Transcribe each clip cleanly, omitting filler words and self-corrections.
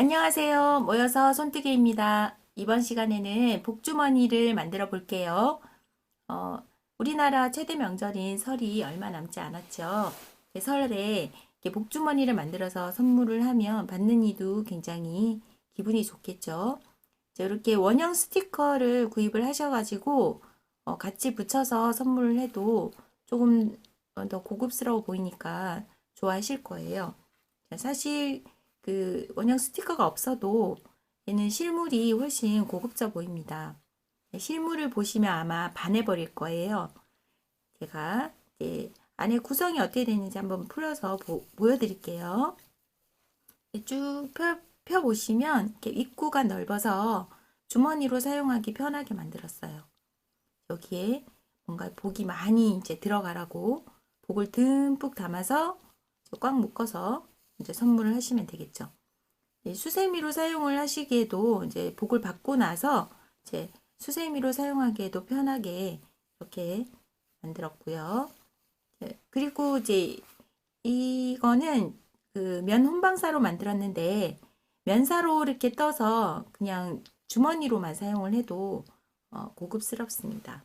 안녕하세요. 모여서 손뜨개입니다. 이번 시간에는 복주머니를 만들어 볼게요. 어, 우리나라 최대 명절인 설이 얼마 남지 않았죠. 설에 이렇게 복주머니를 만들어서 선물을 하면 받는 이도 굉장히 기분이 좋겠죠. 자, 이렇게 원형 스티커를 구입을 하셔가지고 같이 붙여서 선물을 해도 조금 더 고급스러워 보이니까 좋아하실 거예요. 자, 사실 그 원형 스티커가 없어도 얘는 실물이 훨씬 고급져 보입니다. 실물을 보시면 아마 반해버릴 거예요. 제가 이제 안에 구성이 어떻게 되는지 한번 풀어서 보여드릴게요. 쭉 펴보시면 이렇게 입구가 넓어서 주머니로 사용하기 편하게 만들었어요. 여기에 뭔가 복이 많이 이제 들어가라고 복을 듬뿍 담아서 꽉 묶어서 이제 선물을 하시면 되겠죠. 수세미로 사용을 하시기에도 이제 복을 받고 나서 이제 수세미로 사용하기에도 편하게 이렇게 만들었고요. 그리고 이제 이거는 그 면 혼방사로 만들었는데 면사로 이렇게 떠서 그냥 주머니로만 사용을 해도 고급스럽습니다.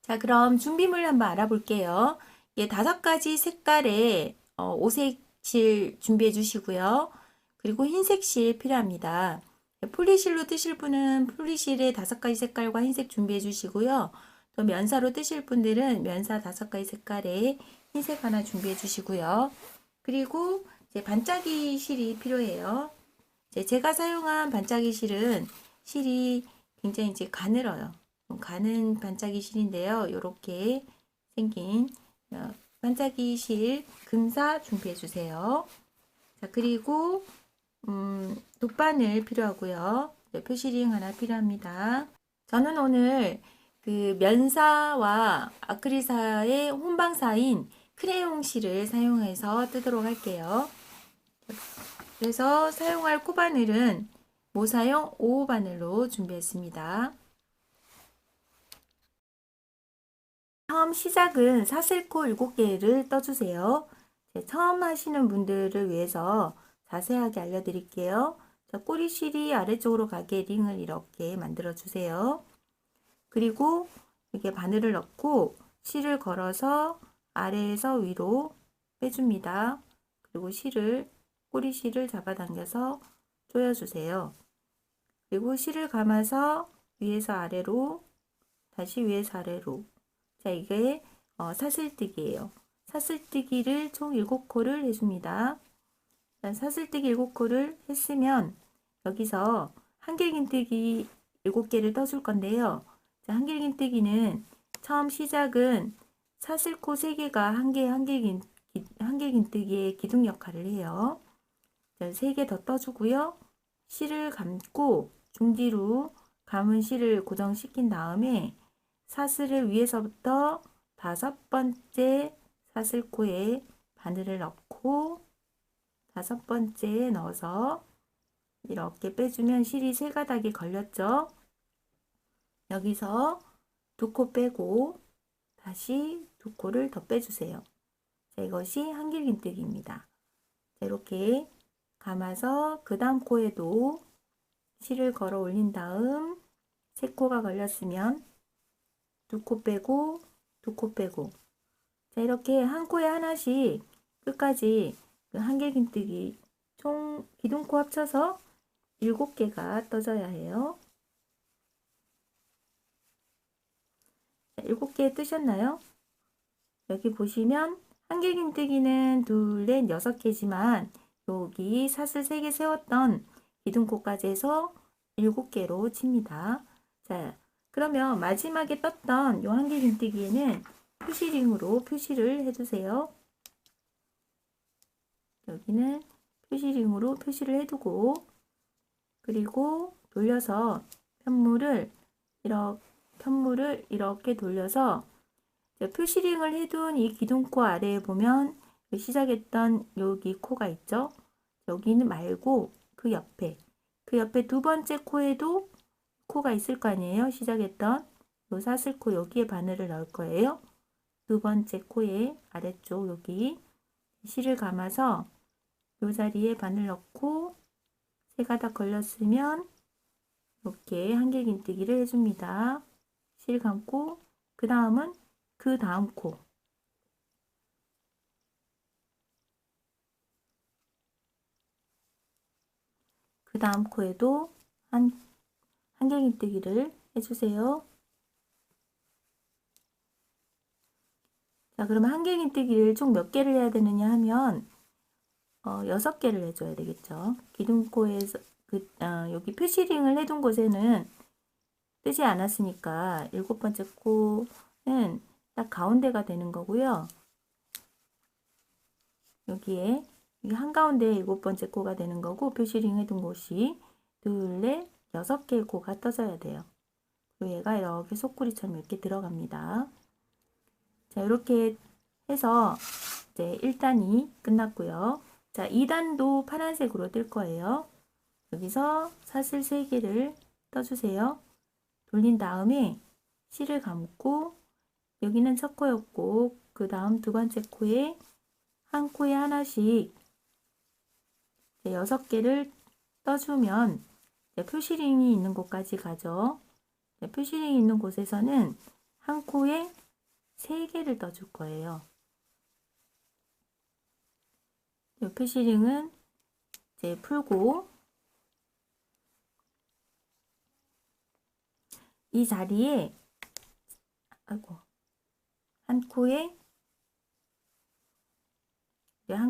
자, 그럼 준비물 한번 알아볼게요. 예, 5가지 색깔의 오색 실 준비해 주시고요. 그리고 흰색 실 필요합니다. 폴리실로 뜨실 분은 폴리실에 5가지 색깔과 흰색 준비해 주시고요. 또 면사로 뜨실 분들은 면사 5가지 색깔의 흰색 하나 준비해 주시고요. 그리고 이제 반짝이 실이 필요해요. 제가 사용한 반짝이 실은 실이 굉장히 이제 가늘어요. 가는 반짝이 실인데요. 이렇게 생긴 반짝이 실 금사 준비해 주세요. 자, 그리고 돗바늘 필요하고요. 표시링 하나 필요합니다. 저는 오늘 그 면사와 아크릴사의 혼방사인 크레용 실을 사용해서 뜨도록 할게요. 그래서 사용할 코바늘은 모사용 5호 바늘로 준비했습니다. 처음 시작은 사슬코 7개를 떠주세요. 처음 하시는 분들을 위해서 자세하게 알려드릴게요. 자, 꼬리실이 아래쪽으로 가게 링을 이렇게 만들어 주세요. 그리고 이렇게 바늘을 넣고 실을 걸어서 아래에서 위로 빼줍니다. 그리고 꼬리실을 잡아당겨서 조여주세요. 그리고 실을 감아서 위에서 아래로 다시 위에서 아래로. 자, 이게 사슬뜨기예요. 사슬뜨기를 총 7코를 해줍니다. 사슬뜨기 7코를 했으면 여기서 한길긴뜨기 7개를 떠줄 건데요. 자, 한길긴뜨기는 처음 시작은 사슬코 3개가 한길긴뜨기의 기둥 역할을 해요. 자, 3개 더 떠주고요. 실을 감고 중지로 감은 실을 고정시킨 다음에 사슬을 위에서부터 5번째 사슬코에 바늘을 넣고 5번째에 넣어서 이렇게 빼주면 실이 3가닥이 걸렸죠. 여기서 2코 빼고 다시 2코를 더 빼주세요. 자, 이것이 한길긴뜨기입니다. 자, 이렇게 감아서 그 다음 코에도 실을 걸어 올린 다음 3코가 걸렸으면 2코 빼고 2코 빼고. 자, 이렇게 한 코에 하나씩 끝까지 그 한길긴뜨기 총 기둥코 합쳐서 7개가 떠져야 해요. 자, 7개 뜨셨나요? 여기 보시면 한길긴뜨기는 2, 넷, 6개지만 여기 사슬 3개 세웠던 기둥코까지 해서 7개로 칩니다. 자, 그러면 마지막에 떴던 요 한길긴뜨기에는 표시링으로 표시를 해주세요. 여기는 표시링으로 표시를 해두고 그리고 돌려서 편물을 이렇게 돌려서 표시링을 해둔 이 기둥코 아래에 보면 시작했던 여기 코가 있죠. 여기는 말고 그 옆에 2번째 코에도 코가 있을 거 아니에요. 시작했던 요 사슬코 여기에 바늘을 넣을 거예요. 2번째 코의 아래쪽 여기 실을 감아서 이 자리에 바늘 넣고 세 가닥 걸렸으면 이렇게 한길긴뜨기를 해줍니다. 실 감고 그 다음은 그 다음 코, 그 다음 코에도 한길긴뜨기를 해주세요. 자, 그러면 한길긴뜨기를 총 몇 개를 해야 되느냐 하면 6개를 해줘야 되겠죠. 기둥코에서 여기 표시링을 해둔 곳에는 뜨지 않았으니까 7번째 코는 딱 가운데가 되는 거고요. 여기 한가운데 7번째 코가 되는 거고, 표시링 해둔 곳이 둘, 넷, 6개의 코가 떠져야 돼요. 그리고 얘가 이렇게 속구리처럼 이렇게 들어갑니다. 자, 이렇게 해서 이제 1단이 끝났고요. 자, 2단도 파란색으로 뜰 거예요. 여기서 사슬 3개를 떠주세요. 돌린 다음에 실을 감고, 여기는 첫 코였고 그 다음 두 번째 코에 한 코에 하나씩 6개를 떠주면 표시링이 있는 곳까지 가죠. 표시링이 있는 곳에서는 한 코에 3개를 떠줄 거예요. 표시링은 이제 풀고, 이 자리에 한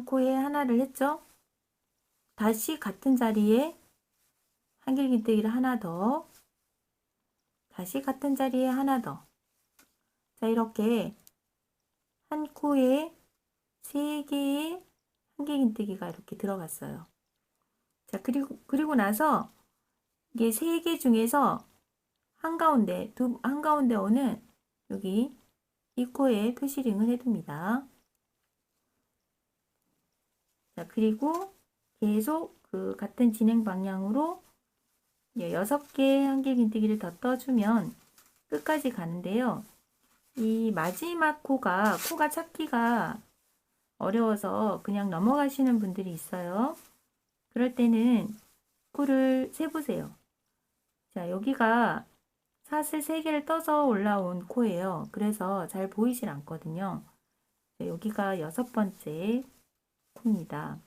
코에 하나를 했죠. 다시 같은 자리에 한길긴뜨기를 하나 더, 다시 같은 자리에 하나 더. 자, 이렇게 한 코에 3개의 한길긴뜨기가 이렇게 들어갔어요. 자, 그리고 나서 이게 3개 중에서 한가운데 오는 여기 이 코에 표시링을 해둡니다. 자, 그리고 계속 그 같은 진행 방향으로 6개 한길긴뜨기를 더 떠주면 끝까지 가는데요. 이 마지막 코가 찾기가 어려워서 그냥 넘어가시는 분들이 있어요. 그럴 때는 코를 세보세요. 자, 여기가 사슬 3개를 떠서 올라온 코예요. 그래서 잘 보이질 않거든요. 여기가 6번째 코입니다.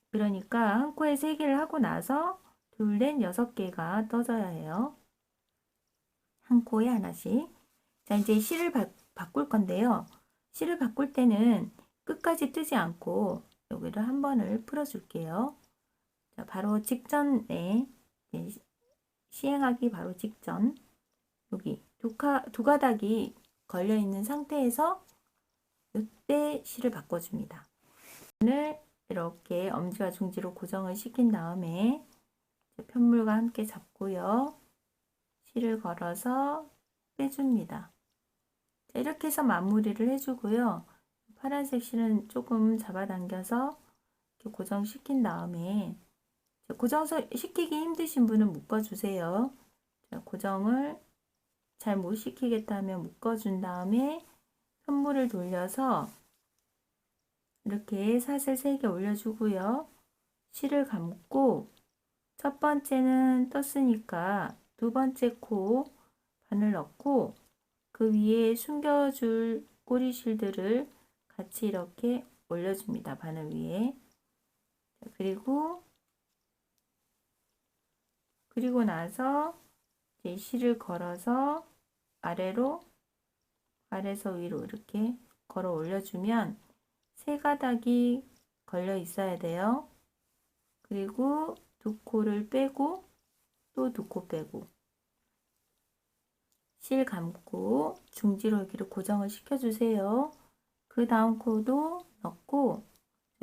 그러니까 한 코에 3개를 하고 나서 둘, 넷, 6개가 떠져야 해요. 한 코에 하나씩. 자, 이제 실을 바꿀 건데요. 실을 바꿀 때는 끝까지 뜨지 않고 여기를 한 번을 풀어줄게요. 자, 바로 직전에 시행하기 바로 직전, 여기 두 가닥이 걸려 있는 상태에서 이때 실을 바꿔줍니다. 오늘 이렇게 엄지와 중지로 고정을 시킨 다음에 편물과 함께 잡고요. 실을 걸어서 빼줍니다. 자, 이렇게 해서 마무리를 해주고요. 파란색 실은 조금 잡아당겨서 이렇게 고정시킨 다음에, 고정시키기 힘드신 분은 묶어주세요. 자, 고정을 잘 못 시키겠다 하면 묶어준 다음에 편물을 돌려서 이렇게 사슬 3개 올려주고요. 실을 감고, 첫 번째는 떴으니까 두 번째 코 바늘 넣고 그 위에 숨겨줄 꼬리실들을 같이 이렇게 올려줍니다. 바늘 위에. 그리고 나서 이제 실을 걸어서 아래에서 위로 이렇게 걸어 올려주면 3가닥이 걸려 있어야 돼요. 그리고 2코를 빼고 또 2코 빼고 실 감고 중지로 여기를 고정을 시켜주세요. 그 다음 코도 넣고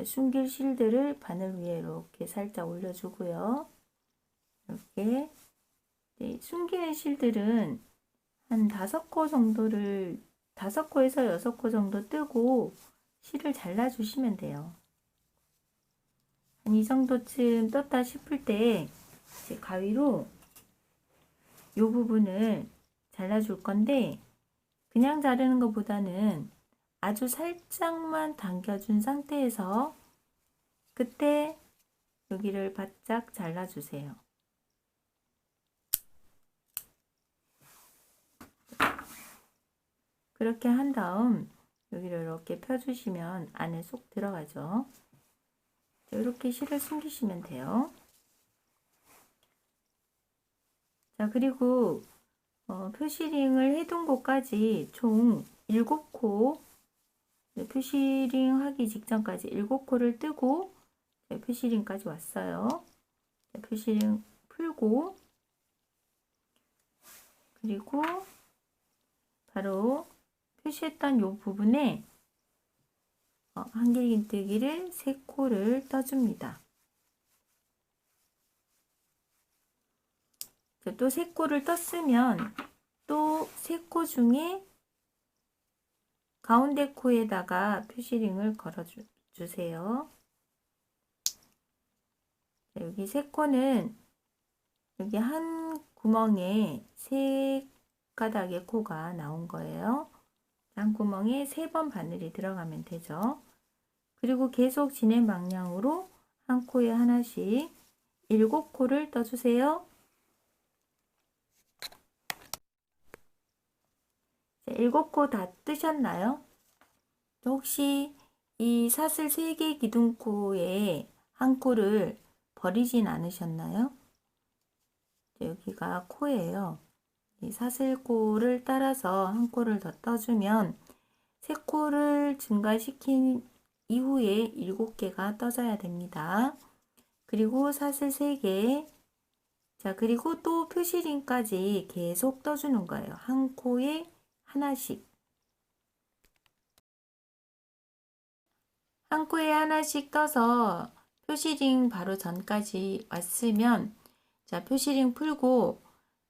숨길 실들을 바늘 위에 이렇게 살짝 올려주고요. 이렇게 숨기는 실들은 한 5코 정도를 5코에서 6코 정도 뜨고 실을 잘라주시면 돼요. 한 이 정도쯤 떴다 싶을 때 이제 가위로 이 부분을 잘라줄 건데, 그냥 자르는 것보다는 아주 살짝만 당겨준 상태에서 그때 여기를 바짝 잘라주세요. 그렇게 한 다음 여기를 이렇게 펴주시면 안에 쏙 들어가죠. 이렇게 실을 숨기시면 돼요. 자, 그리고 표시링을 해둔 곳까지 총 7코, 표시링 하기 직전까지 7코를 뜨고 표시링까지 왔어요. 표시링 풀고, 그리고 바로 표시했던 이 부분에 한길긴뜨기를 3코를 떠줍니다. 또 3코를 떴으면 또 3코 중에 가운데 코에다가 표시링을 걸어 주세요. 여기 3코는 여기 한 구멍에 3가닥의 코가 나온 거예요. 한 구멍에 3번 바늘이 들어가면 되죠. 그리고 계속 진행 방향으로 한 코에 하나씩 7코를 떠주세요. 7코 다 뜨셨나요? 혹시 이 사슬 3개 기둥코에 한 코를 버리진 않으셨나요? 여기가 코예요. 이 사슬코를 따라서 한 코를 더 떠주면 3코를 증가시킨 이후에 7개가 떠져야 됩니다. 그리고 사슬 3개, 자, 그리고 또 표시링까지 계속 떠주는 거예요. 한 코에 하나씩. 한 코에 하나씩 떠서 표시링 바로 전까지 왔으면, 자, 표시링 풀고,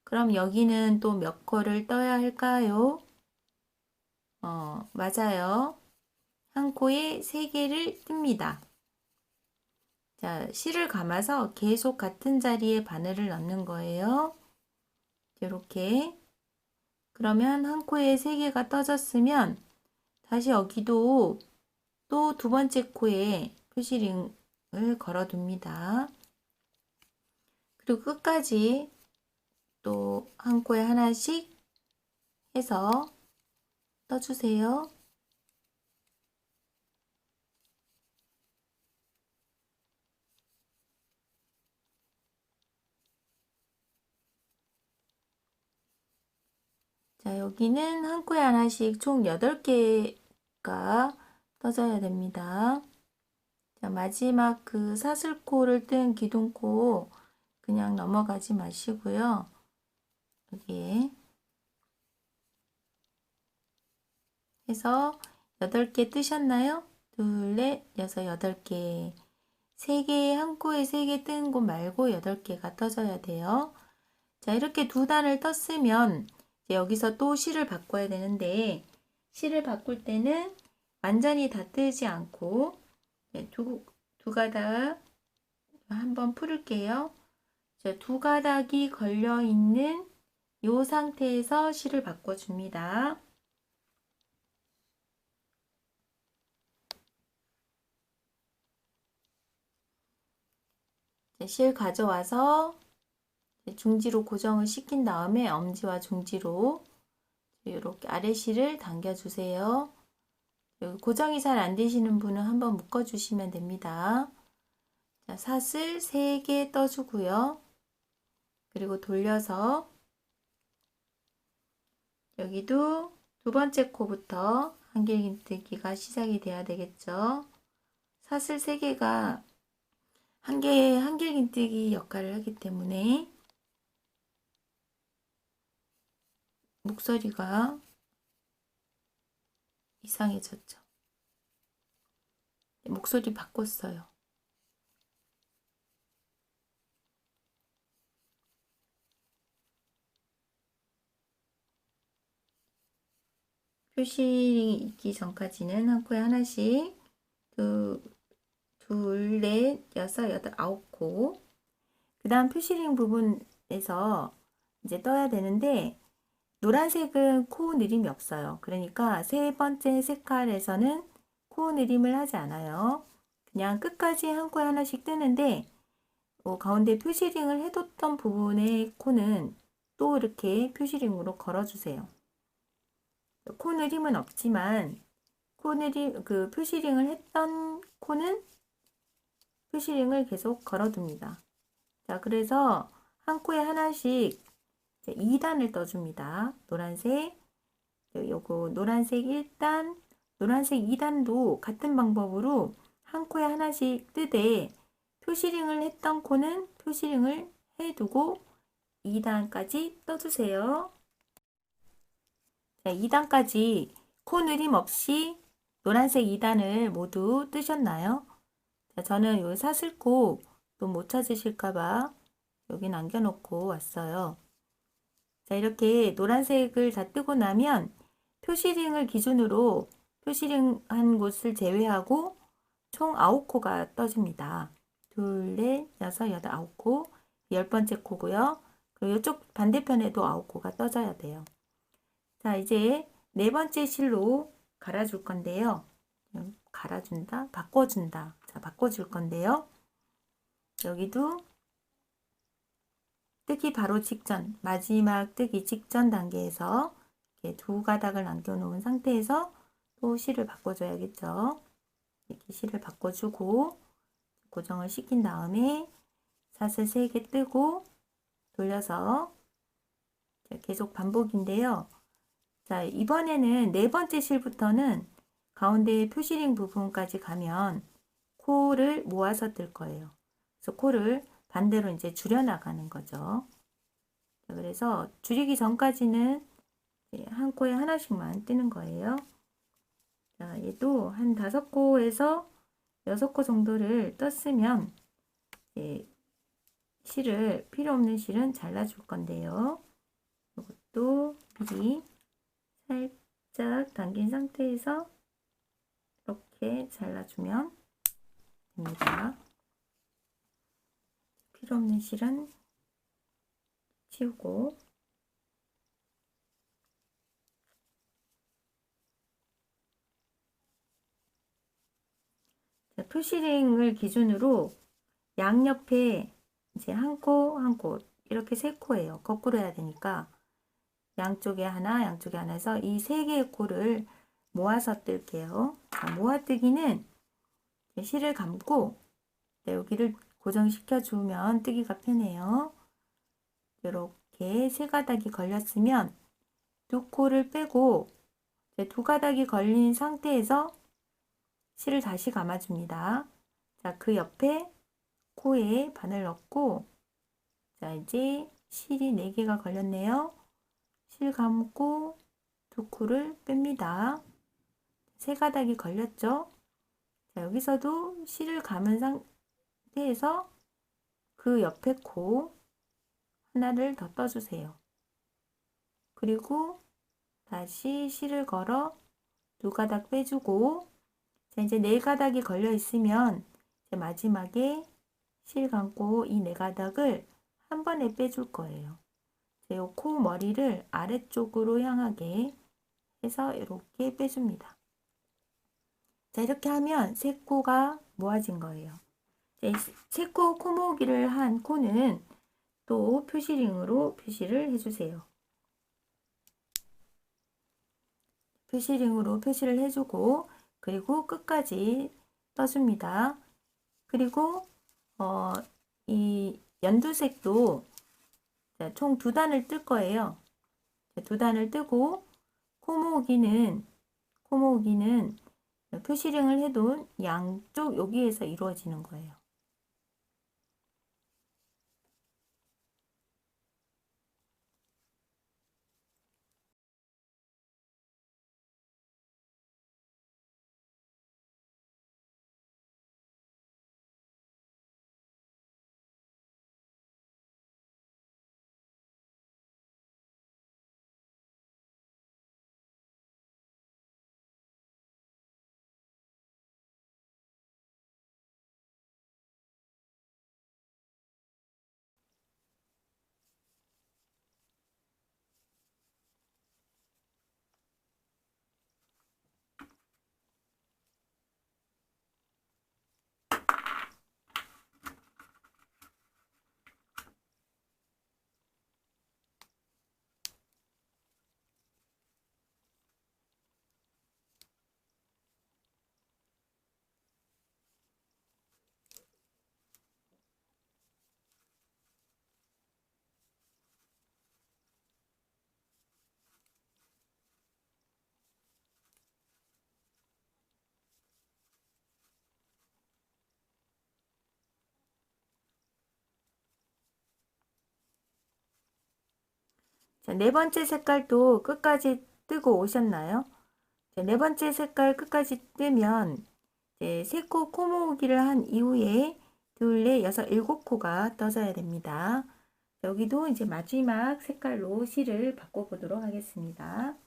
그럼 여기는 또 몇 코를 떠야 할까요? 맞아요. 한 코에 3개를 뜹니다. 자, 실을 감아서 계속 같은 자리에 바늘을 넣는 거예요. 이렇게. 그러면 한 코에 3개가 떠졌으면 다시 여기도 또 두 번째 코에 표시링을 걸어 둡니다. 그리고 끝까지 또 한 코에 하나씩 해서 떠주세요. 자, 여기는 한 코에 하나씩 총 8개가 떠져야 됩니다. 자, 마지막 그 사슬코를 뜬 기둥코 그냥 넘어가지 마시고요. 여기에 해서 8개 뜨셨나요? 둘, 넷, 여섯, 8개. 3개, 한 코에 3개 뜬 곳 말고 8개가 떠져야 돼요. 자, 이렇게 두 단을 떴으면 이제 여기서 또 실을 바꿔야 되는데, 실을 바꿀 때는 완전히 다 뜨지 않고 두 가닥 한번 풀을게요. 자, 두 가닥이 걸려 있는 이 상태에서 실을 바꿔줍니다. 실 가져와서 중지로 고정을 시킨 다음에 엄지와 중지로 이렇게 아래 실을 당겨주세요. 고정이 잘 안 되시는 분은 한번 묶어주시면 됩니다. 자, 사슬 3개 떠주고요. 그리고 돌려서 여기도 두 번째 코부터 한길긴뜨기가 시작이 돼야 되겠죠. 사슬 3개가 한 개의 한길긴뜨기 역할을 하기 때문에 목소리가 이상해졌죠. 목소리 바꿨어요. 표시링이 있기 전까지는 한 코에 하나씩 둘, 넷, 여섯, 여덟, 9코. 그 다음 표시링 부분에서 이제 떠야 되는데 노란색은 코 느림이 없어요. 그러니까 세 번째 색깔에서는 코 느림을 하지 않아요. 그냥 끝까지 한 코에 하나씩 뜨는데 가운데 표시링을 해뒀던 부분의 코는 또 이렇게 표시링으로 걸어주세요. 코 느림은 없지만 코 느림 그 표시링을 했던 코는 표시링을 계속 걸어둡니다. 자, 그래서 한 코에 하나씩 2단을 떠줍니다. 노란색, 요거 노란색 1단, 노란색 2단도 같은 방법으로 한 코에 하나씩 뜨되 표시링을 했던 코는 표시링을 해두고 2단까지 떠주세요. 자, 2단까지 코 느림 없이 노란색 2단을 모두 뜨셨나요? 자, 저는 요 사슬코 또 못 찾으실까봐 여기 남겨놓고 왔어요. 자, 이렇게 노란색을 다 뜨고 나면 표시링을 기준으로 표시링 한 곳을 제외하고 총 9코가 떠집니다. 둘, 넷, 여섯, 여덟, 9코. 10번째 코고요. 그리고 이쪽 반대편에도 9코가 떠져야 돼요. 자, 이제 네 번째 실로 갈아줄 건데요. 갈아준다, 바꿔준다. 자, 바꿔줄 건데요. 여기도 뜨기 바로 직전, 마지막 뜨기 직전 단계에서 이렇게 두 가닥을 남겨놓은 상태에서 또 실을 바꿔줘야겠죠. 이렇게 실을 바꿔주고 고정을 시킨 다음에 사슬 3개 뜨고 돌려서 계속 반복인데요. 자, 이번에는 네 번째 실부터는 가운데 표시링 부분까지 가면 코를 모아서 뜰 거예요. 그래서 코를 반대로 이제 줄여나가는 거죠. 자, 그래서 줄이기 전까지는 한 코에 하나씩만 뜨는 거예요. 자, 얘도 한 5코에서 6코 정도를 떴으면 실을 필요 없는 실은 잘라줄 건데요. 이것도 미리 살짝 당긴 상태에서 이렇게 잘라주면 됩니다. 필요 없는 실은 치우고 자, 표시링을 기준으로 양옆에 이제 한 코, 한 코, 이렇게 3코예요. 거꾸로 해야 되니까 양쪽에 하나, 양쪽에 하나 해서 이 3개의 코를 모아서 뜰게요. 자, 모아뜨기는 실을 감고 여기를 고정시켜 주면 뜨기가 편해요. 이렇게 3가닥이 걸렸으면 2코를 빼고 2가닥이 걸린 상태에서 실을 다시 감아줍니다. 자, 그 옆에 코에 바늘 넣고 자, 이제 실이 4개가 걸렸네요. 실 감고 2코를 뺍니다. 3가닥이 걸렸죠? 자, 여기서도 실을 감은 상태에서 그 옆에 코 하나를 더 떠주세요. 그리고 다시 실을 걸어 2가닥 빼주고 자, 이제 4가닥이 걸려 있으면 이제 마지막에 실 감고 이 4가닥을 한 번에 빼줄 거예요. 이 코 머리를 아래쪽으로 향하게 해서 이렇게 빼줍니다. 자, 이렇게 하면 3코가 모아진 거예요. 3코 코 모으기를 한 코는 또 표시링으로 표시를 해주세요. 표시링으로 표시를 해주고 그리고 끝까지 떠줍니다. 그리고 이 연두색도 총 2단을 뜰 거예요. 2단을 뜨고 코 모으기는 표시링을 해둔 양쪽 여기에서 이루어지는 거예요. 자, 네 번째 색깔도 끝까지 뜨고 오셨나요? 자, 네 번째 색깔 끝까지 뜨면 이제 세 코 코 모으기를 한 이후에 둘, 넷, 여섯, 일곱 코가 떠져야 됩니다. 여기도 이제 마지막 색깔로 실을 바꿔보도록 하겠습니다.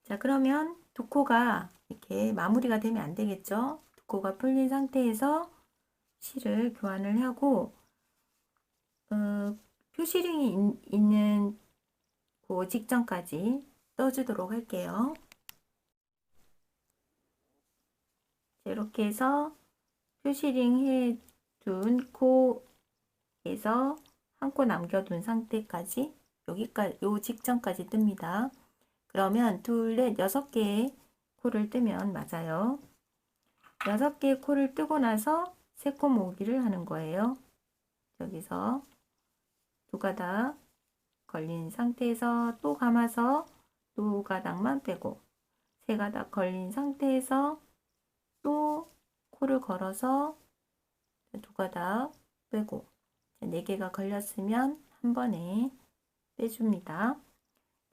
자, 그러면 두 코가 이렇게 마무리가 되면 안 되겠죠? 두 코가 풀린 상태에서 실을 교환을 하고 표시링이 있는 그 직전까지 떠주도록 할게요. 이렇게 해서 표시링 해둔 코에서 한 코 남겨둔 상태까지 여기까지 요 직전까지 뜹니다. 그러면 둘, 넷, 6개의 코를 뜨면 맞아요. 6개의 코를 뜨고 나서 세 코 모으기를 하는 거예요. 여기서 두 가닥 걸린 상태에서 또 감아서 두 가닥만 빼고 세 가닥 걸린 상태에서 또 코를 걸어서 두 가닥 빼고 4개가 걸렸으면 한 번에 빼줍니다.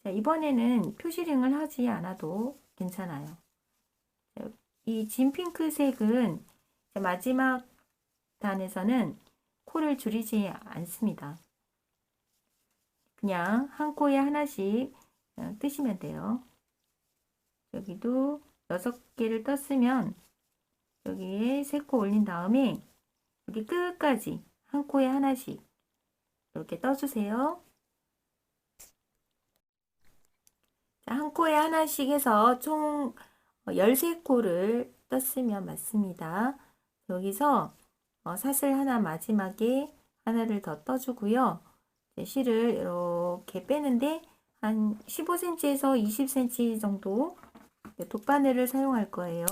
자, 이번에는 표시링을 하지 않아도 괜찮아요. 이 진 핑크색은 마지막 단에서는 코를 줄이지 않습니다. 그냥 한 코에 하나씩 뜨시면 돼요. 여기도 6개를 떴으면 여기에 3코 올린 다음에 여기 끝까지 한 코에 하나씩 이렇게 떠주세요. 자, 한 코에 하나씩 해서 총 13코를 떴으면 맞습니다. 여기서 사슬 하나 마지막에 하나를 더 떠주고요. 실을 이렇게 빼는데 한 15cm에서 20cm 정도 돗바늘을 사용할 거예요.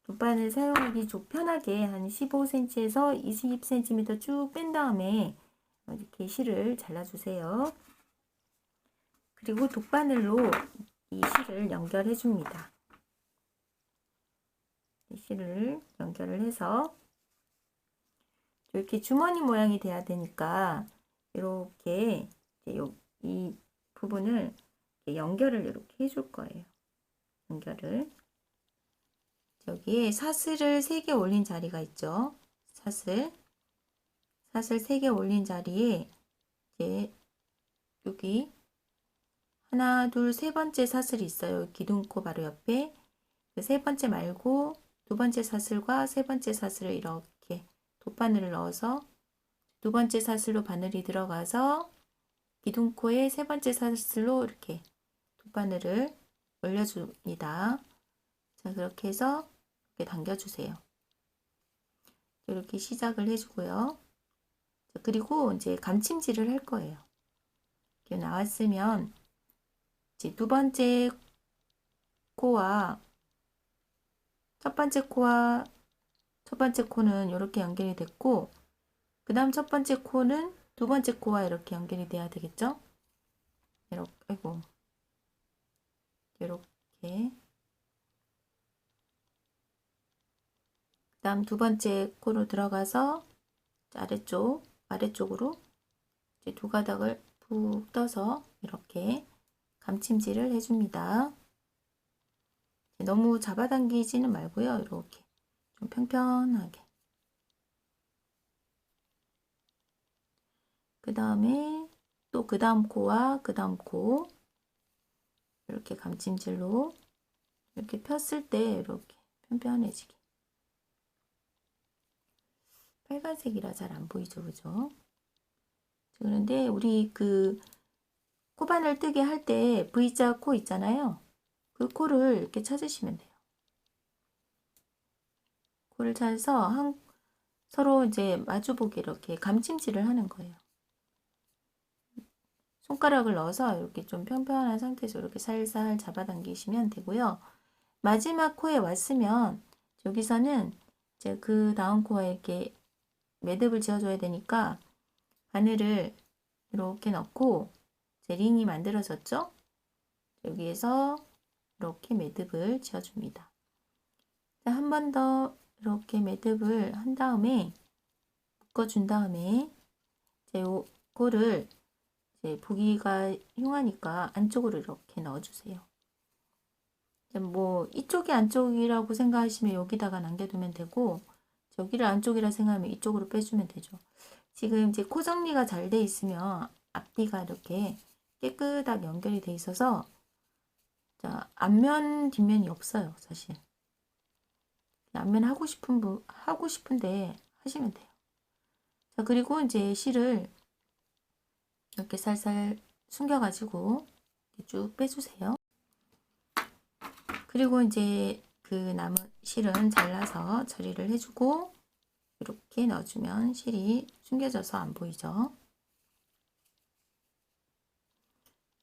돗바늘 사용하기 좀 편하게 한 15cm에서 20cm 쭉 뺀 다음에 이렇게 실을 잘라주세요. 그리고 돗바늘로 이 실을 연결해 줍니다. 이 실을 연결을 해서 이렇게 주머니 모양이 돼야 되니까 이렇게 이 부분을 연결을 이렇게 해줄 거예요. 연결을 여기에 사슬을 3개 올린 자리가 있죠. 사슬 3개 올린 자리에 이제 여기 하나, 둘, 세 번째 사슬이 있어요. 기둥코 바로 옆에 그 세 번째 말고 두 번째 사슬과 세 번째 사슬을 이렇게 돗바늘을 넣어서 두 번째 사슬로 바늘이 들어가서 기둥코에 세 번째 사슬로 이렇게 돗바늘을 올려줍니다. 자, 그렇게 해서 이렇게 당겨주세요. 이렇게 시작을 해주고요. 자, 그리고 이제 감침질을 할 거예요. 이렇게 나왔으면 이제 두 번째 코와 첫 번째 코는 이렇게 연결이 됐고 그 다음 첫 번째 코는 두 번째 코와 이렇게 연결이 돼야 되겠죠? 이렇게, 아이고, 이렇게. 그 다음 두 번째 코로 들어가서 아래쪽으로 이제 두 가닥을 푹 떠서 이렇게 감침질을 해줍니다. 너무 잡아당기지는 말고요. 이렇게 좀 평평하게. 그 다음에 또 그 다음 코와 그 다음 코 이렇게 감침질로 이렇게 폈을 때 이렇게 편편해지게. 빨간색이라 잘 안 보이죠, 그죠? 그런데 우리 그 코바늘 뜨게 할 때 V자 코 있잖아요. 그 코를 이렇게 찾으시면 돼요. 코를 찾아서 서로 이제 마주보게 이렇게 감침질을 하는 거예요. 손가락을 넣어서 이렇게 좀 평평한 상태에서 이렇게 살살 잡아당기시면 되고요. 마지막 코에 왔으면 여기서는 이제 그 다음 코에 이렇게 매듭을 지어줘야 되니까 바늘을 이렇게 넣고 이제 링이 만들어졌죠? 여기에서 이렇게 매듭을 지어줍니다. 한 번 더 이렇게 매듭을 한 다음에 묶어준 다음에 이제 요 코를 이제 보기가 흉하니까 안쪽으로 이렇게 넣어주세요. 뭐 이쪽이 안쪽이라고 생각하시면 여기다가 남겨두면 되고, 저기를 안쪽이라 생각하면 이쪽으로 빼주면 되죠. 지금 이제 코 정리가 잘 돼 있으면 앞뒤가 이렇게 깨끗하게 연결이 돼 있어서, 자, 앞면 뒷면이 없어요, 사실. 앞면 하고 싶은데 하시면 돼요. 자, 그리고 이제 실을 이렇게 살살 숨겨가지고 쭉 빼주세요. 그리고 이제 그 남은 실은 잘라서 처리를 해주고, 이렇게 넣어주면 실이 숨겨져서 안 보이죠.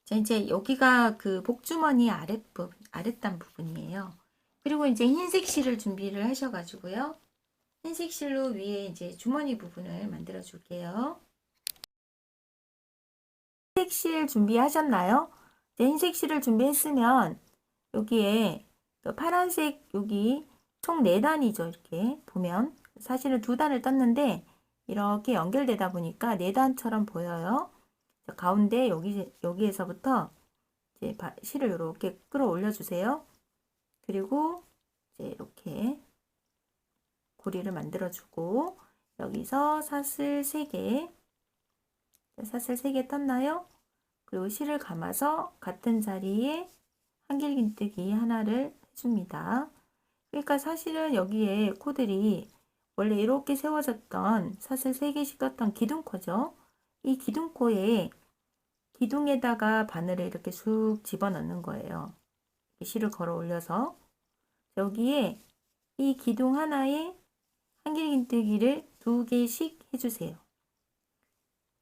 자, 이제 여기가 그 복주머니 아랫단 부분이에요. 그리고 이제 흰색 실을 준비를 하셔가지고요. 흰색 실로 위에 이제 주머니 부분을 만들어 줄게요. 흰색 실 준비하셨나요? 네, 흰색 실을 준비했으면 여기에 파란색 여기 총 4단이죠. 이렇게 보면 사실은 2단을 떴는데 이렇게 연결되다 보니까 4단처럼 보여요. 가운데 여기에서부터 이제 실을 이렇게 끌어올려 주세요. 그리고 이제 이렇게 고리를 만들어 주고, 여기서 사슬 3개 떴나요? 그리고 실을 감아서 같은 자리에 한길긴뜨기 하나를 해줍니다. 그러니까 사실은 여기에 코들이 원래 이렇게 세워졌던 사슬 3개씩 떴던 기둥코죠. 이 기둥코에 기둥에다가 바늘을 이렇게 쑥 집어넣는 거예요. 실을 걸어 올려서 여기에 이 기둥 하나에 한길긴뜨기를 2개씩 해주세요.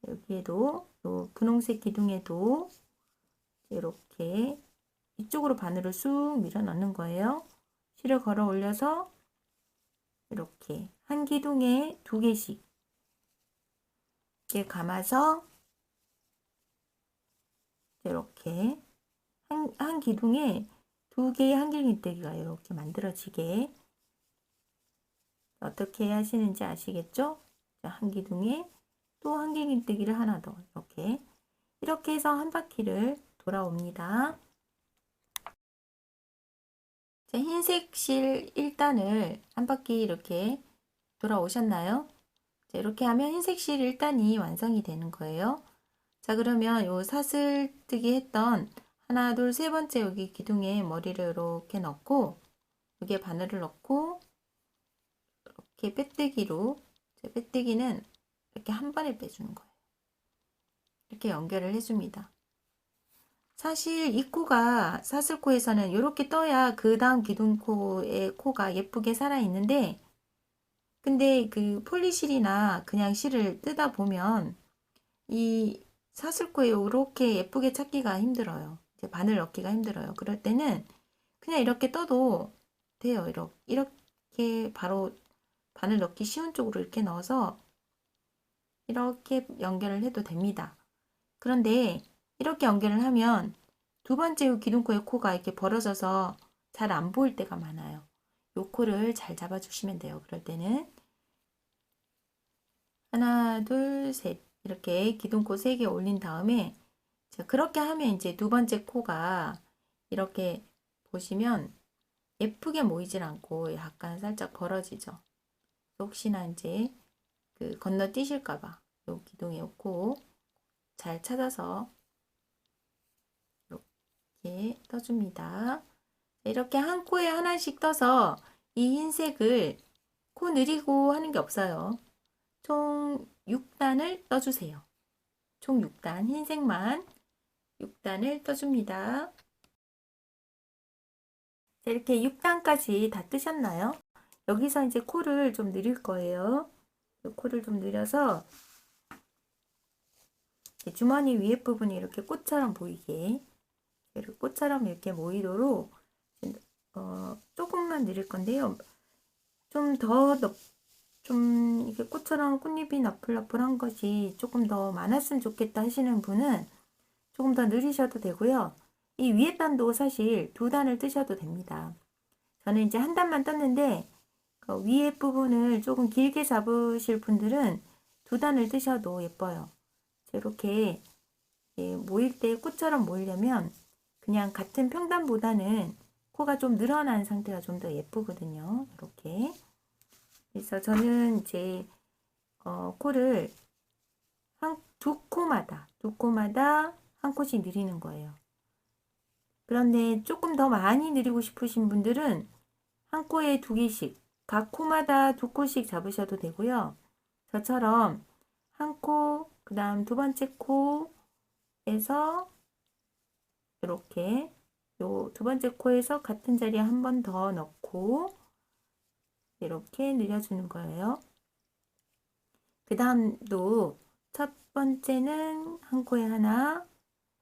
여기에도 요 분홍색 기둥에도 이렇게 이쪽으로 바늘을 쑥 밀어 넣는 거예요. 실을 걸어 올려서 이렇게 한 기둥에 2개씩 이렇게 감아서 이렇게 한 기둥에 2개의 한길긴뜨기가 이렇게 만들어지게, 어떻게 하시는지 아시겠죠? 한 기둥에 또 한길긴뜨기를 하나 더 이렇게 해서 한 바퀴를 돌아옵니다. 자, 흰색 실 1단을 한 바퀴 이렇게 돌아오셨나요? 자, 이렇게 하면 흰색 실 1단이 완성이 되는 거예요. 자, 그러면 요 사슬뜨기 했던 하나, 둘, 세 번째 여기 기둥에 머리를 이렇게 넣고, 여기에 바늘을 넣고, 이렇게 빼뜨기로, 빼뜨기는 이렇게 한 번에 빼주는 거예요. 이렇게 연결을 해줍니다. 사실 이 코가 사슬코에서는 이렇게 떠야 그 다음 기둥코의 코가 예쁘게 살아있는데, 근데 그 폴리실이나 그냥 실을 뜯다 보면 이 사슬코에 이렇게 예쁘게 찾기가 힘들어요. 이제 바늘 넣기가 힘들어요. 그럴 때는 그냥 이렇게 떠도 돼요. 이렇게 바로 바늘 넣기 쉬운 쪽으로 이렇게 넣어서 이렇게 연결을 해도 됩니다. 그런데 이렇게 연결을 하면 두 번째 기둥코의 코가 이렇게 벌어져서 잘 안 보일 때가 많아요. 이 코를 잘 잡아주시면 돼요. 그럴 때는 하나, 둘, 셋 이렇게 기둥코 3개 올린 다음에, 자, 그렇게 하면 이제 두 번째 코가 이렇게 보시면 예쁘게 모이질 않고 약간 살짝 벌어지죠. 혹시나 이제 그 건너뛰실까봐 요 기둥의 코 잘 찾아서 이렇게 떠줍니다. 이렇게 한 코에 하나씩 떠서 이 흰색을 코 느리고 하는 게 없어요. 총 6단을 떠주세요. 총 6단, 흰색만 6단을 떠줍니다. 자, 이렇게 6단까지 다 뜨셨나요? 여기서 이제 코를 좀 늘릴 거예요. 코를 좀 늘려서 주머니 위에 부분이 이렇게 꽃처럼 보이게, 꽃처럼 이렇게 모이도록 조금만 늘릴 건데요. 좀 이렇게 꽃처럼 꽃잎이 너플너플한 것이 조금 더 많았으면 좋겠다 하시는 분은 조금 더 늘리셔도 되고요. 이 위에 단도 사실 2단을 뜨셔도 됩니다. 저는 이제 한 단만 떴는데 위에 부분을 조금 길게 잡으실 분들은 2단을 뜨셔도 예뻐요. 이렇게 모일 때 꽃처럼 모이려면 그냥 같은 평단보다는 코가 좀 늘어난 상태가 좀 더 예쁘거든요. 이렇게. 그래서 저는 제 코를 두 코마다 한 코씩 늘리는 거예요. 그런데 조금 더 많이 늘리고 싶으신 분들은 한 코에 2개씩, 각 코마다 2코씩 잡으셔도 되고요. 저처럼 한 코, 그 다음 2번째 코에서 이렇게 요 2번째 코에서 같은 자리에 한 번 더 넣고 이렇게 늘려주는 거예요. 그 다음도 첫 번째는 한 코에 하나,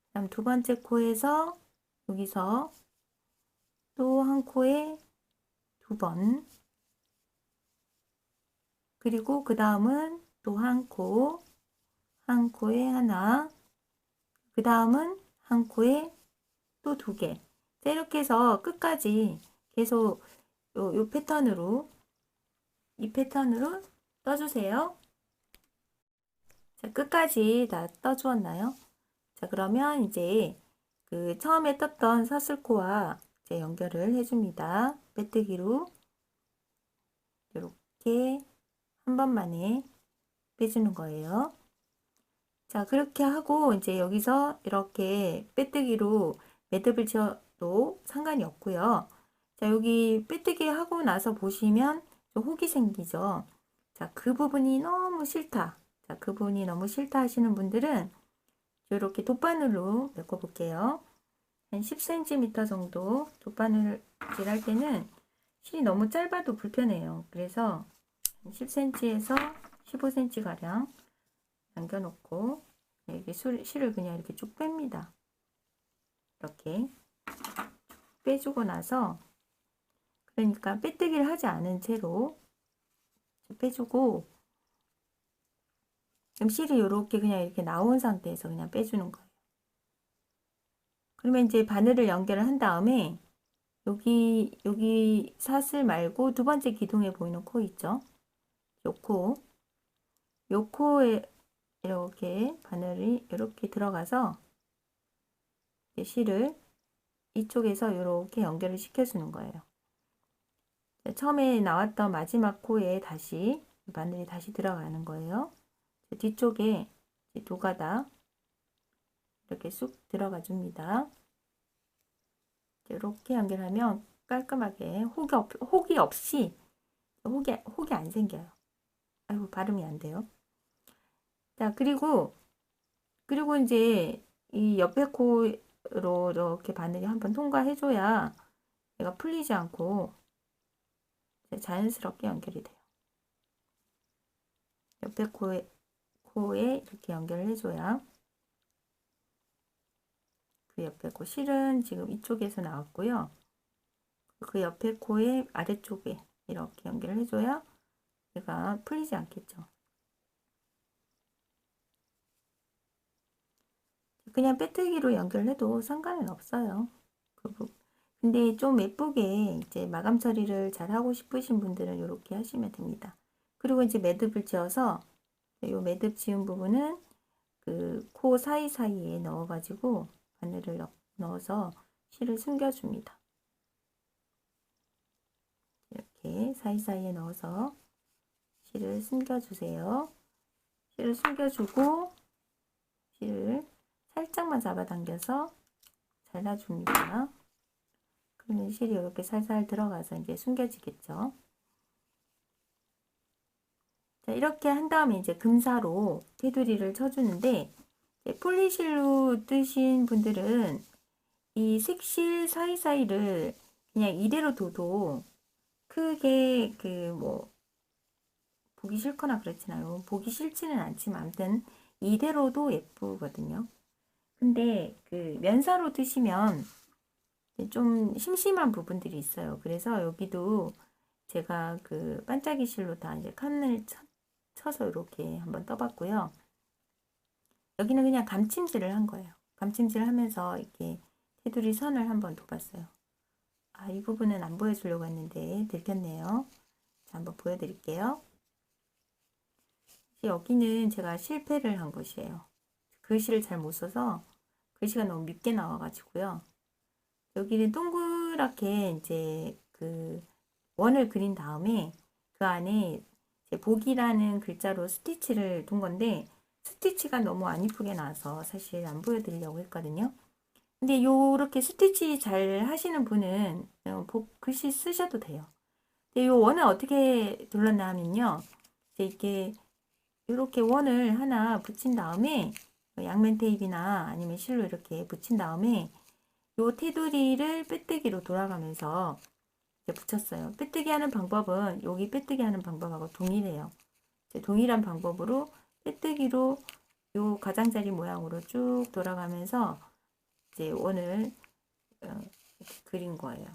그 다음 2번째 코에서 여기서 또 한 코에 2번, 그리고 그 다음은 또 한 코에 하나, 그 다음은 한 코에 또 2개. 이렇게 해서 끝까지 계속 요 패턴으로, 이 패턴으로 떠주세요. 자, 끝까지 다 떠주었나요? 자, 그러면 이제 그 처음에 떴던 사슬코와 이제 연결을 해줍니다. 빼뜨기로 이렇게 한 번만에 빼주는 거예요. 자, 그렇게 하고 이제 여기서 이렇게 빼뜨기로 매듭을 지어도 상관이 없고요. 자, 여기 빼뜨기 하고 나서 보시면 좀 혹이 생기죠. 자, 그 부분이 너무 싫다. 자, 그 부분이 너무 싫다 하시는 분들은 이렇게 돗바늘로 메꿔 볼게요. 한 10cm 정도 돗바늘질 할 때는 실이 너무 짧아도 불편해요. 그래서 10cm에서 15cm 가량 남겨놓고 여기 실을 그냥 이렇게 쭉 뺍니다. 이렇게 쭉 빼주고 나서 그러니까 빼뜨기를 하지 않은 채로 빼주고 그럼 실이 이렇게 그냥 이렇게 나온 상태에서 그냥 빼주는 거예요. 그러면 이제 바늘을 연결을 한 다음에 여기 사슬 말고 2번째 기둥에 보이는 코 있죠? 요 코에 이렇게 바늘이 이렇게 들어가서 실을 이쪽에서 이렇게 연결을 시켜주는 거예요. 처음에 나왔던 마지막 코에 다시 바늘이 다시 들어가는 거예요. 뒤쪽에 2가닥 이렇게 쑥 들어가 줍니다. 이렇게 연결하면 깔끔하게 혹이 없이 혹이 안 생겨요. 아이고 발음이 안 돼요. 자, 그리고 이제 이 옆에 코로 이렇게 바늘이 한번 통과해줘야 얘가 풀리지 않고 자연스럽게 연결이 돼요. 옆에 코에 이렇게 연결을 해줘야 그 옆에 코 실은 지금 이쪽에서 나왔고요. 그 옆에 코의 아래쪽에 이렇게 연결을 해줘야 얘가 풀리지 않겠죠. 그냥 빼뜨기로 연결해도 상관은 없어요. 근데 좀 예쁘게 이제 마감 처리를 잘 하고 싶으신 분들은 이렇게 하시면 됩니다. 그리고 이제 매듭을 지어서 이 매듭 지은 부분은 그 코 사이사이에 넣어가지고 바늘을 넣어서 실을 숨겨줍니다. 이렇게 사이사이에 넣어서 실을 숨겨주세요. 실을 숨겨주고 실을 살짝만 잡아당겨서 잘라줍니다. 그러면 실이 이렇게 살살 들어가서 이제 숨겨지겠죠. 자, 이렇게 한 다음에 이제 금사로 테두리를 쳐주는데 폴리실로 뜨신 분들은 이 색실 사이사이를 그냥 이대로 둬도 크게 보기 싫거나 그렇진 않아요. 보기 싫지는 않지만 아무튼 이대로도 예쁘거든요. 근데 그 면사로 뜨시면 좀 심심한 부분들이 있어요. 그래서 여기도 제가 그 반짝이 실로 다 이제 칸을 쳐서 이렇게 한번 떠봤고요. 여기는 그냥 감침질을 한 거예요. 감침질을 하면서 이렇게 테두리 선을 한번 둬봤어요. 아, 이 부분은 안 보여주려고 했는데 들켰네요. 자, 한번 보여드릴게요. 여기는 제가 실패를 한 곳이에요. 글씨를 잘 못 써서 글씨가 너무 밉게 나와가지고요. 여기는 동그랗게 이제 그 원을 그린 다음에 그 안에 이제 복이라는 글자로 스티치를 둔 건데 스티치가 너무 안 이쁘게 나와서 사실 안 보여드리려고 했거든요. 근데 요렇게 스티치 잘 하시는 분은 복 글씨 쓰셔도 돼요. 근데 요 원을 어떻게 둘렀나 하면요. 이제 이렇게 이렇게 원을 하나 붙인 다음에 양면 테이프나 아니면 실로 이렇게 붙인 다음에 요 테두리를 빼뜨기로 돌아가면서 이제 붙였어요. 빼뜨기 하는 방법은 여기 빼뜨기 하는 방법하고 동일해요. 이제 동일한 방법으로 빼뜨기로 요 가장자리 모양으로 쭉 돌아가면서 이제 원을 이렇게 그린 거예요.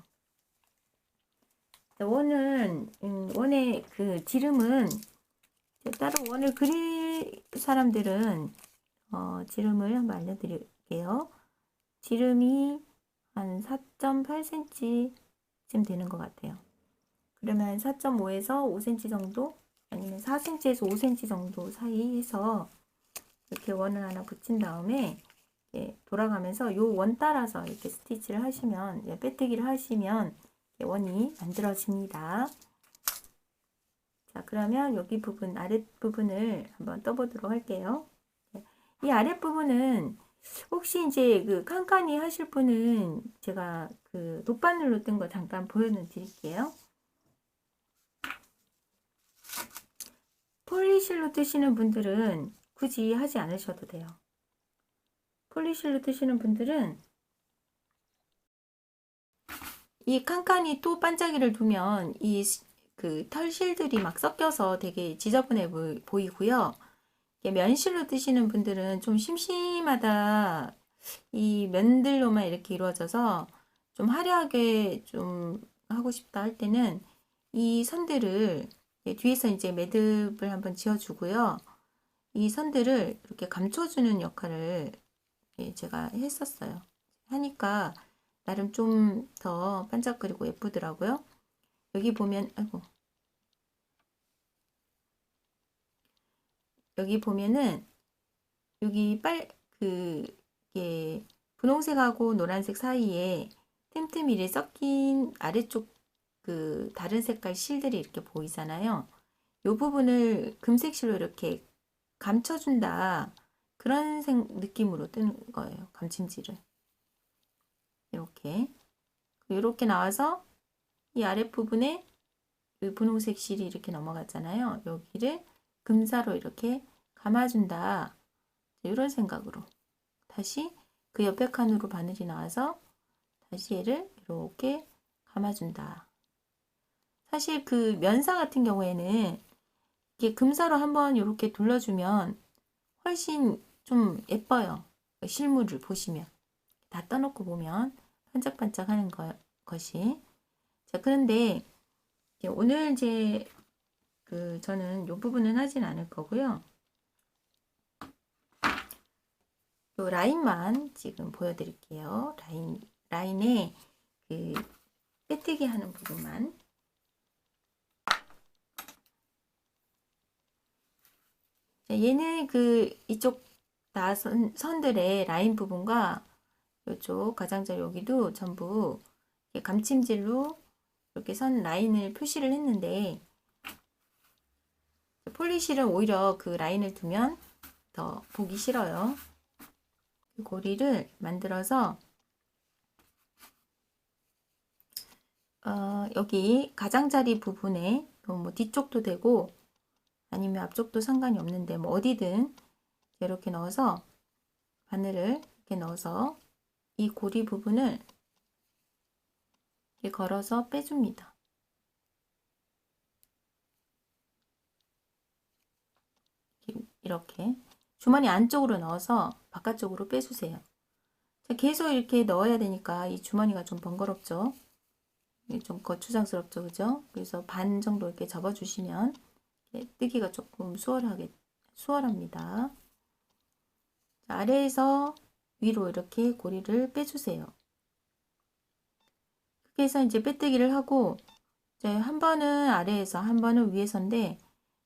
원의 그 지름은 따로 원을 그릴 사람들은 지름을 한번 알려드릴게요. 지름이 한 4.8cm쯤 되는 것 같아요. 그러면 4.5에서 5cm 정도 아니면 4cm에서 5cm 정도 사이 해서 이렇게 원을 하나 붙인 다음에 돌아가면서 요 원 따라서 이렇게 스티치를 하시면 빼뜨기를 하시면 원이 만들어집니다. 자, 그러면 여기 부분 아랫부분을 한번 떠보도록 할게요. 이 아랫부분은 혹시 이제 그 칸칸이 하실 분은 제가 그 돗바늘로 뜬 거 잠깐 보여드릴게요. 폴리실로 뜨시는 분들은 굳이 하지 않으셔도 돼요. 폴리실로 뜨시는 분들은 이 칸칸이 또 반짝이를 두면 이 그 털실들이 막 섞여서 되게 지저분해 보이고요. 면실로 뜨시는 분들은 좀 심심하다. 이 면들로만 이렇게 이루어져서 좀 화려하게 좀 하고 싶다 할 때는 이 선들을 뒤에서 이제 매듭을 한번 지어주고요. 이 선들을 이렇게 감춰주는 역할을 제가 했었어요. 하니까 나름 좀 더 반짝거리고 예쁘더라고요. 여기 보면 여기 보면은 여기 이게 분홍색하고 노란색 사이에 틈틈이 섞인 아래쪽 그 다른 색깔 실들이 이렇게 보이잖아요. 이 부분을 금색 실로 이렇게 감춰준다. 그런 느낌으로 뜨는 거예요. 감침질을. 이렇게 나와서 이 아랫부분에 이 분홍색 실이 이렇게 넘어갔잖아요. 여기를 금사로 이렇게 감아준다. 이런 생각으로 다시 그 옆에 칸으로 바늘이 나와서 다시 얘를 이렇게 감아준다. 사실 그 면사 같은 경우에는 이게 금사로 한번 이렇게 둘러주면 훨씬 좀 예뻐요. 실물을 보시면 다 떠놓고 보면 반짝반짝하는 것이. 자, 그런데 오늘 이제 저는 이 부분은 하진 않을 거고요. 요 라인만 지금 보여드릴게요. 라인에 그 빼뜨기 하는 부분만. 자, 얘는 이쪽 선들의 라인 부분과 이쪽 가장자리 여기도 전부 감침질로 이렇게 선 라인을 표시를 했는데 폴리실은 오히려 그 라인을 두면 더 보기 싫어요. 고리를 만들어서 여기 가장자리 부분에 뭐 뒤쪽도 되고 아니면 앞쪽도 상관이 없는데 뭐 어디든 이렇게 넣어서 바늘을 이렇게 넣어서 이 고리 부분을 이렇게 걸어서 빼줍니다. 이렇게 주머니 안쪽으로 넣어서 바깥쪽으로 빼주세요. 계속 이렇게 넣어야 되니까 이 주머니가 좀 번거롭죠. 좀 거추장스럽죠, 그죠? 그래서 반 정도 이렇게 접어주시면 뜨기가 조금 수월합니다. 아래에서 위로 이렇게 고리를 빼주세요. 그렇게 해서 이제 빼뜨기를 하고 한 번은 아래에서 한 번은 위에서인데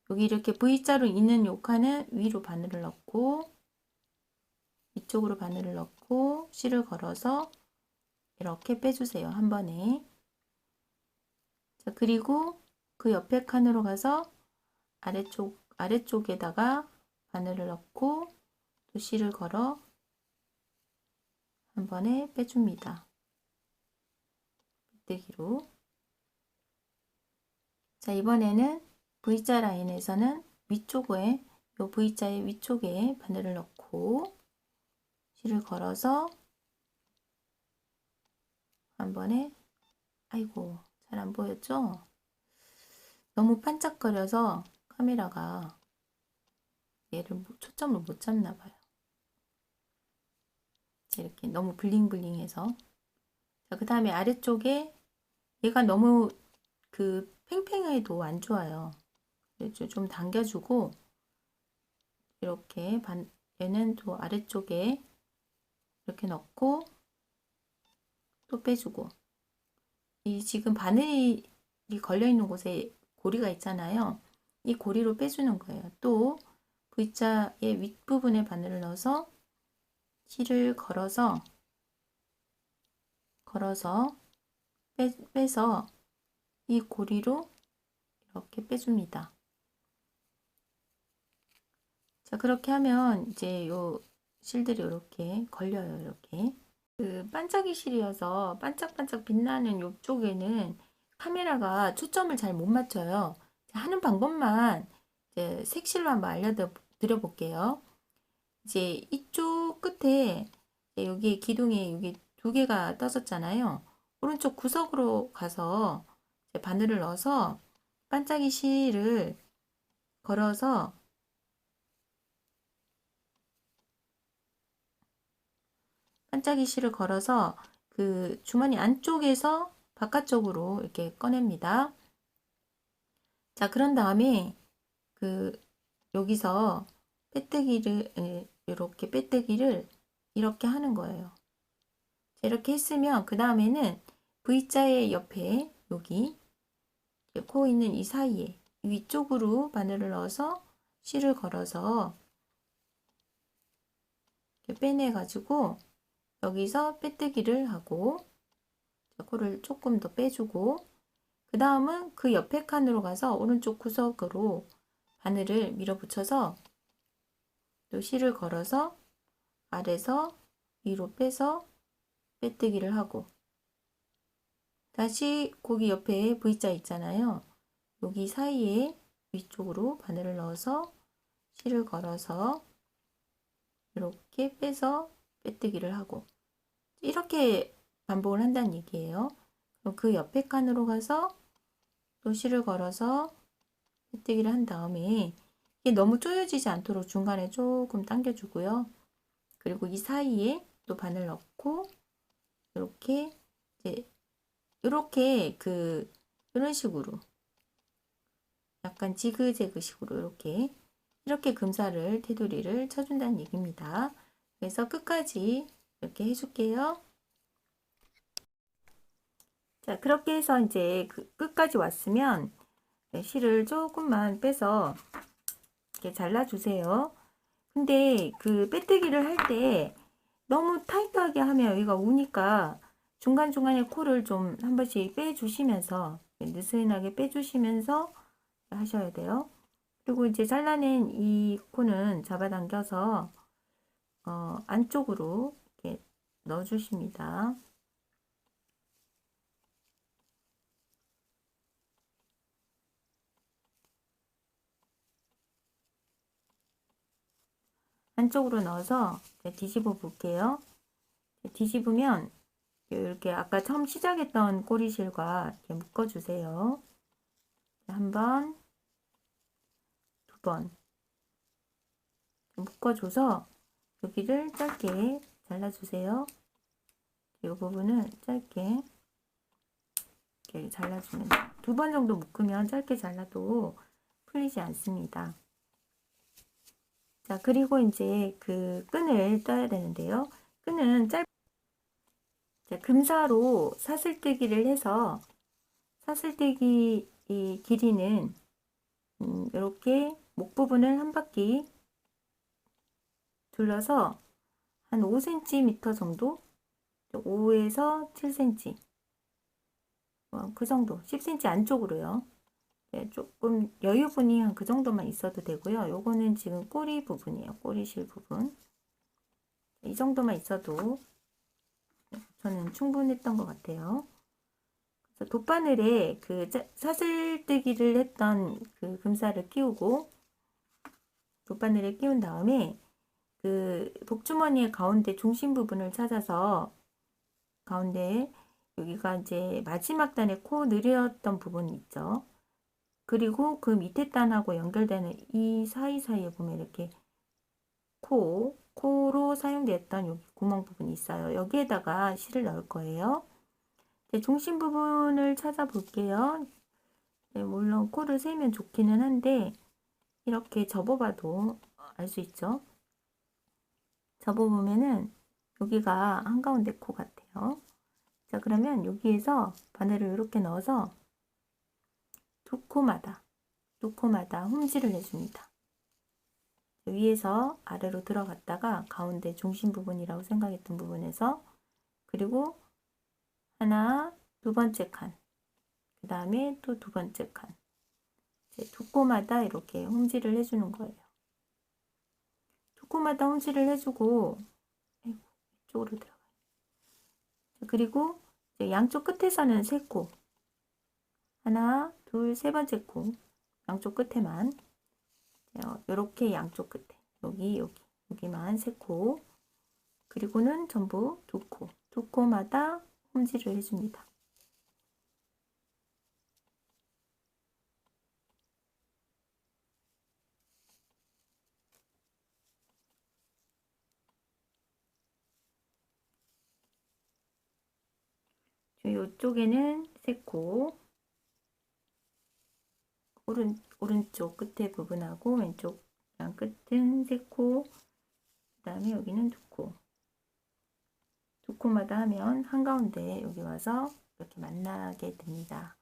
여기 이렇게 V자로 있는 요 칸은 위로 바늘을 넣고 위쪽으로 바늘을 넣고 실을 걸어서 이렇게 빼주세요. 한 번에. 자, 그리고 그 옆에 칸으로 가서 아래쪽에다가 바늘을 넣고 또 실을 걸어 한 번에 빼줍니다. 빗대기로. 자, 이번에는 V자 라인에서는 위쪽에, 요 V자의 위쪽에 바늘을 넣고 실을 걸어서 한 번에, 아이고, 잘 안 보였죠? 너무 반짝거려서 카메라가 얘를 초점을 못 잡나 봐요. 이렇게 너무 블링블링해서. 자, 그 다음에 아래쪽에 얘가 너무 그 팽팽해도 안 좋아요. 좀 당겨주고 이렇게 얘는 또 아래쪽에 이렇게 넣고 또 빼주고, 이 지금 바늘이 걸려 있는 곳에 고리가 있잖아요. 이 고리로 빼주는 거예요. 또 V자의 윗부분에 바늘을 넣어서 실을 걸어서 빼서 이 고리로 이렇게 빼줍니다. 자, 그렇게 하면 이제 요 실들이 이렇게 걸려요. 이렇게. 그 반짝이 실이어서 반짝반짝 빛나는 요쪽에는 카메라가 초점을 잘 못 맞춰요. 하는 방법만 이제 색실로 한번 알려드려 볼게요. 이제 이쪽 끝에 여기 기둥이 여기 두 개가 떠졌잖아요. 오른쪽 구석으로 가서 바늘을 넣어서 반짝이 실을 걸어서 그 주머니 안쪽에서 바깥쪽으로 이렇게 꺼냅니다. 자, 그런 다음에 그 여기서 빼뜨기를 이렇게 하는 거예요. 이렇게 했으면 그 다음에는 V자의 옆에 여기 코 있는 이 사이에 위쪽으로 바늘을 넣어서 실을 걸어서 이렇게 빼내 가지고 여기서 빼뜨기를 하고 코를 조금 더 빼주고, 그 다음은 그 옆에 칸으로 가서 오른쪽 구석으로 바늘을 밀어붙여서 또 실을 걸어서 아래서 위로 빼서 빼뜨기를 하고, 다시 거기 옆에 V자 있잖아요. 여기 사이에 위쪽으로 바늘을 넣어서 실을 걸어서 이렇게 빼서 빼뜨기를 하고, 이렇게 반복을 한다는 얘기예요. 그럼 그 옆에 칸으로 가서 또 실을 걸어서 빼뜨기를 한 다음에 이게 너무 조여지지 않도록 중간에 조금 당겨주고요. 그리고 이 사이에 또 바늘 넣고 이렇게 이제 이렇게 이런 식으로 약간 지그재그 식으로 이렇게 금살을 테두리를 쳐준다는 얘기입니다. 그래서 끝까지 이렇게 해줄게요. 자, 그렇게 해서 이제 끝까지 왔으면 실을 조금만 빼서 이렇게 잘라주세요. 근데 그 빼뜨기를 할 때 너무 타이트하게 하면 여기가 우니까 중간중간에 코를 좀 한 번씩 빼주시면서 느슨하게 빼주시면서 하셔야 돼요. 그리고 이제 잘라낸 이 코는 잡아당겨서 안쪽으로 이렇게 넣어주십니다. 안쪽으로 넣어서 뒤집어 볼게요. 뒤집으면 이렇게 아까 처음 시작했던 꼬리실과 이렇게 묶어주세요. 한 번, 두 번 묶어줘서 여기를 짧게 잘라주세요. 이 부분을 짧게 이렇게 잘라주면 두 번 정도 묶으면 짧게 잘라도 풀리지 않습니다. 자, 그리고 이제 그 끈을 떠야 되는데요. 끈은 금사로 사슬뜨기를 해서 사슬뜨기 이 길이는 이렇게 목 부분을 한 바퀴 둘러서 한 5cm 정도? 5에서 7cm. 그 정도. 10cm 안쪽으로요. 네, 조금 여유분이 한 그 정도만 있어도 되고요. 요거는 지금 꼬리 부분이에요. 꼬리실 부분. 이 정도만 있어도 저는 충분했던 것 같아요. 그래서 돗바늘에 그 사슬뜨기를 했던 그 금살을 끼우고 돗바늘에 끼운 다음에 그 복주머니의 가운데 중심 부분을 찾아서 가운데 여기가 이제 마지막 단에 코 늘렸던 부분이 있죠. 그리고 그 밑에 단하고 연결되는 이 사이사이에 보면 이렇게 코로 사용됐던 여기 구멍 부분이 있어요. 여기에다가 실을 넣을 거예요. 중심 부분을 찾아볼게요. 네, 물론 코를 세면 좋기는 한데 이렇게 접어봐도 알 수 있죠. 접어보면은 여기가 한가운데 코 같아요. 자, 그러면 여기에서 바늘을 이렇게 넣어서 두 코마다 홈질을 해줍니다. 위에서 아래로 들어갔다가 가운데 중심 부분이라고 생각했던 부분에서 그리고 하나, 두 번째 칸, 그 다음에 또 두 번째 칸, 이제 두 코마다 이렇게 홈질을 해주는 거예요. 두 코마다 홈질을 해주고, 이쪽으로 들어가요. 그리고 이제 양쪽 끝에서는 세 코, 하나, 둘, 세 번째 코, 양쪽 끝에만, 이렇게 양쪽 끝에, 여기만 세 코, 그리고는 전부 두 코마다 홈질을 해줍니다. 이쪽에는 세 코, 오른쪽 끝에 부분하고 왼쪽 양 끝은 세 코, 그 다음에 여기는 두 코마다 하면 한가운데 여기 와서 이렇게 만나게 됩니다.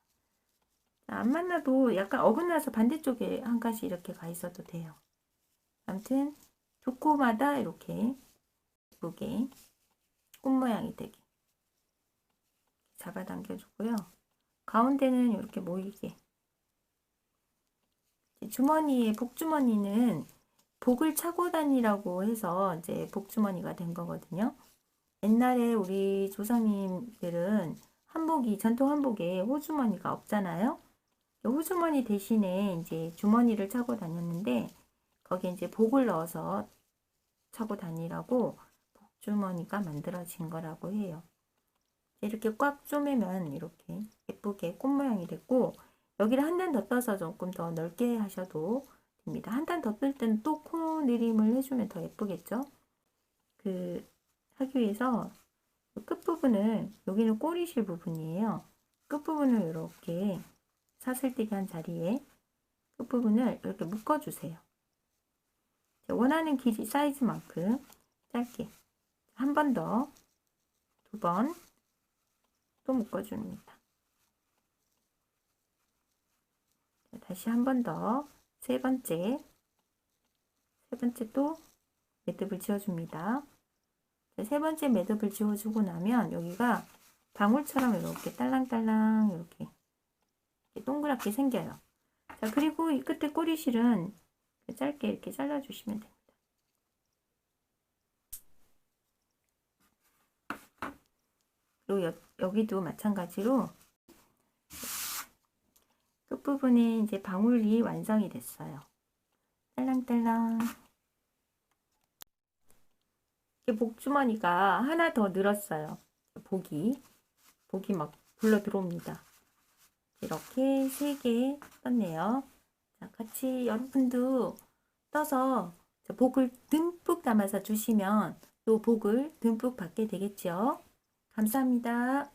안 만나도 약간 어긋나서 반대쪽에 한 가지 이렇게 가 있어도 돼요. 아무튼 두 코마다 이렇게 예쁘게 꽃 모양이 되게 잡아당겨 주고요. 가운데는 이렇게 모이게. 주머니에 복주머니는 복을 차고 다니라고 해서 이제 복주머니가 된 거거든요. 옛날에 우리 조상님들은 전통 한복에 호주머니가 없잖아요. 호주머니 대신에 이제 주머니를 차고 다녔는데 거기에 이제 복을 넣어서 차고 다니라고 복주머니가 만들어진 거라고 해요. 이렇게 꽉 쪼매면 이렇게 예쁘게 꽃 모양이 됐고 여기를 한 단 더 떠서 조금 더 넓게 하셔도 됩니다. 한 단 더 뜰 때는 또 코 내림을 해주면 더 예쁘겠죠? 하기 위해서 끝부분을 여기는 꼬리실 부분이에요. 끝부분을 이렇게 사슬뜨기 한 자리에 끝부분을 이렇게 묶어주세요. 원하는 길이 사이즈만큼 짧게 한 번 더, 두 번 또 묶어줍니다. 다시 한 번 더, 세 번째 또 매듭을 지어줍니다. 세 번째 매듭을 지어주고 나면 여기가 방울처럼 이렇게 딸랑딸랑 이렇게 동그랗게 생겨요. 자, 그리고 이 끝에 꼬리실은 짧게 이렇게 잘라주시면 됩니다. 그리고 여기도 마찬가지로 끝부분에 이제 방울이 완성이 됐어요. 딸랑딸랑. 복주머니가 하나 더 늘었어요. 복이 막 굴러 들어옵니다. 이렇게 3개 떴네요. 자, 같이 여러분도 떠서 복을 듬뿍 담아서 주시면 또 복을 듬뿍 받게 되겠죠. 감사합니다.